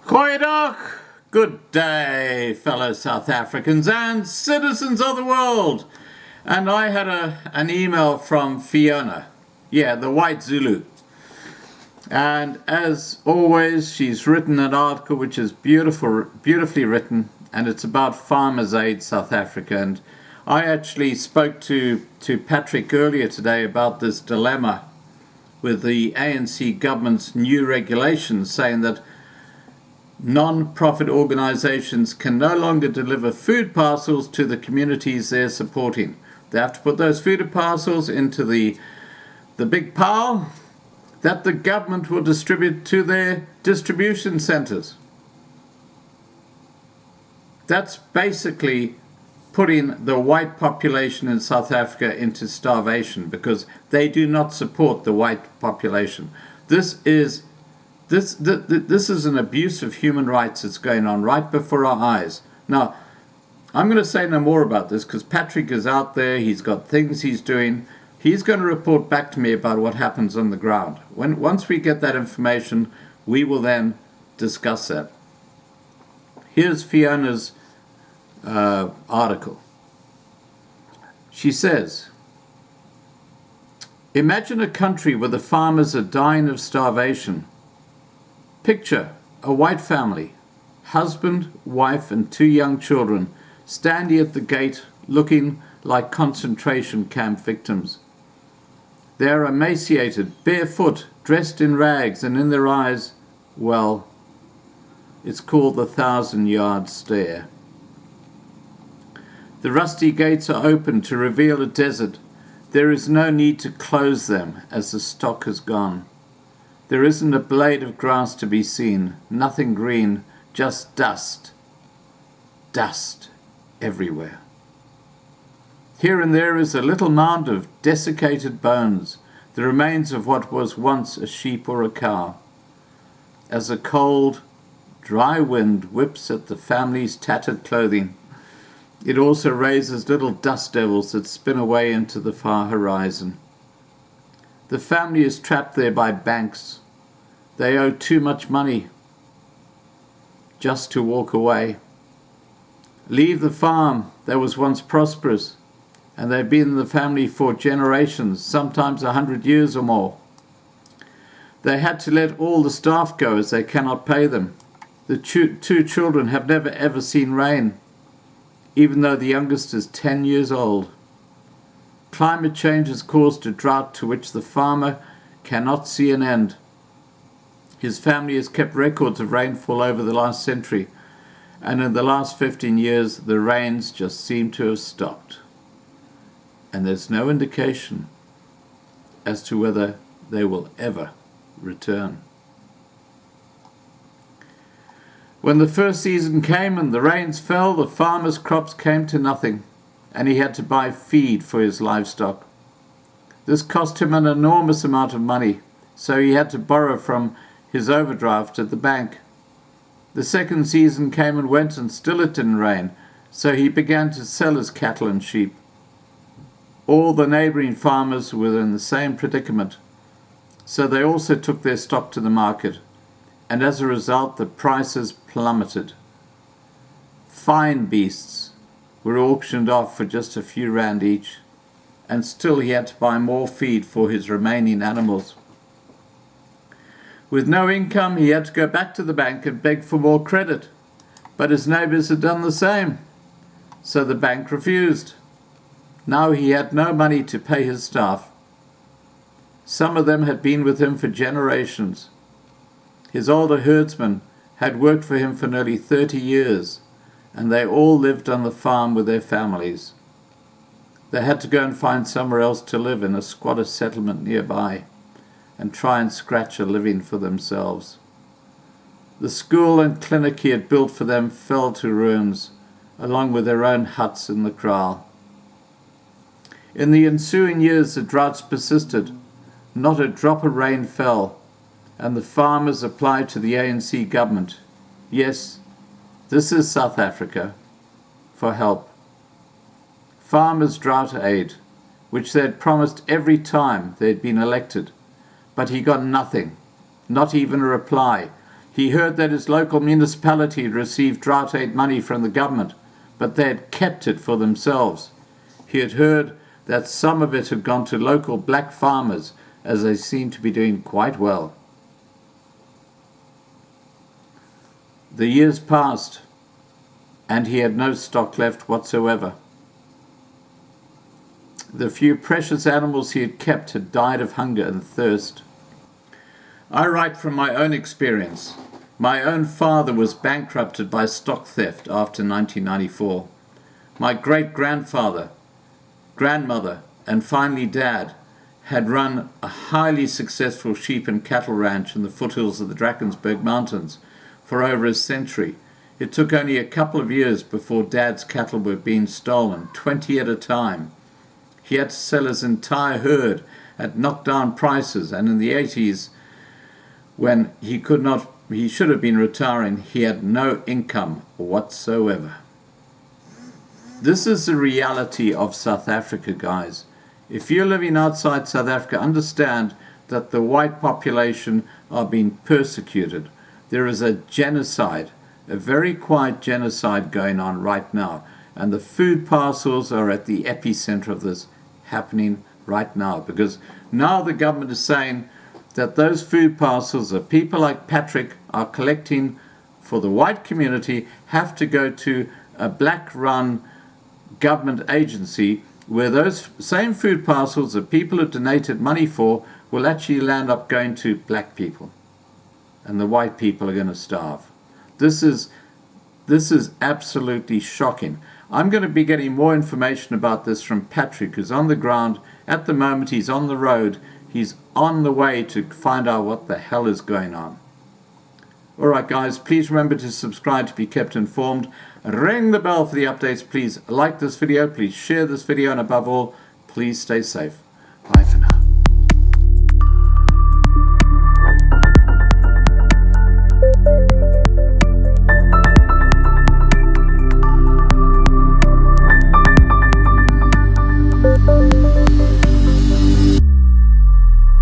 Goeiedag! Good day, fellow South Africans and citizens of the world. And I had an email from Fiona, the white Zulu. And as always, she's written an article which is beautifully written, and it's about Farmers Aid South Africa. And I actually spoke to Patrick earlier today about this dilemma with the ANC government's new regulations saying that non-profit organizations can no longer deliver food parcels to the communities they're supporting. They have to put those food parcels into the big pile that the government will distribute to their distribution centers. That's basically putting the white population in South Africa into starvation because they do not support the white population. This is an abuse of human rights that's going on right before our eyes. Now, I'm going to say no more about this because Patrick is out there. He's got things he's doing. He's going to report back to me about what happens on the ground. Once we get that information, we will then discuss that. Here's Fiona's article. She says, imagine a country where the farmers are dying of starvation. Picture a white family, husband, wife, and 2 young children, standing at the gate looking like concentration camp victims. They are emaciated, barefoot, dressed in rags, and in their eyes, well, it's called the 1,000-yard stare. The rusty gates are open to reveal a desert. There is no need to close them as the stock has gone. There isn't a blade of grass to be seen, nothing green, just dust. Dust everywhere. Here and there is a little mound of desiccated bones, the remains of what was once a sheep or a cow. As a cold, dry wind whips at the family's tattered clothing, it also raises little dust devils that spin away into the far horizon. The family is trapped there by banks. They owe too much money just to walk away. Leave the farm that was once prosperous, and they've been in the family for generations, sometimes 100 years or more. They had to let all the staff go as they cannot pay them. The 2 children have never ever seen rain, even though the youngest is 10 years old. Climate change has caused a drought to which the farmer cannot see an end. His family has kept records of rainfall over the last century, and in the last 15 years the rains just seem to have stopped. And there's no indication as to whether they will ever return. When the first season came and the rains fell, the farmer's crops came to nothing, and he had to buy feed for his livestock. This cost him an enormous amount of money, so he had to borrow from his overdraft at the bank. The second season came and went, and still it didn't rain, so he began to sell his cattle and sheep. All the neighboring farmers were in the same predicament, so they also took their stock to the market, and as a result the prices plummeted. Fine beasts were auctioned off for just a few rand each, and still he had to buy more feed for his remaining animals. With no income, he had to go back to the bank and beg for more credit, but his neighbors had done the same, so the bank refused. Now he had no money to pay his staff. Some of them had been with him for generations. His older herdsmen had worked for him for nearly 30 years, and they all lived on the farm with their families. They had to go and find somewhere else to live in a squatter settlement nearby, and try and scratch a living for themselves. The school and clinic he had built for them fell to ruins, along with their own huts in the kraal. In the ensuing years the droughts persisted. Not a drop of rain fell, and the farmers applied to the ANC government. Yes, this is South Africa, for help. Farmers' drought aid, which they had promised every time they had been elected. But he got nothing, not even a reply. He heard that his local municipality had received drought aid money from the government, but they had kept it for themselves. He had heard that some of it had gone to local black farmers, as they seemed to be doing quite well. The years passed, and he had no stock left whatsoever. The few precious animals he had kept had died of hunger and thirst. I write from my own experience. My own father was bankrupted by stock theft after 1994. My great-grandfather, grandmother, and finally Dad had run a highly successful sheep and cattle ranch in the foothills of the Drakensberg Mountains for over a century. It took only a couple of years before Dad's cattle were being stolen, 20 at a time. He had to sell his entire herd at knockdown prices, and in the 80s, when he should have been retiring, he had no income whatsoever. This is the reality of South Africa, guys. If you're living outside South Africa, understand that the white population are being persecuted. There is a genocide, a very quiet genocide going on right now, and the food parcels are at the epicenter of this happening right now, because now the government is saying that those food parcels that people like Patrick are collecting for the white community have to go to a black-run government agency, where those same food parcels that people have donated money for will actually land up going to black people, and the white people are going to starve. This is absolutely shocking. I'm going to be getting more information about this from Patrick, who's on the ground at the moment. He's on the road. He's on the way to find out what the hell is going on. Alright guys, please remember to subscribe to be kept informed. Ring the bell for the updates. Please like this video, please share this video, and above all, please stay safe.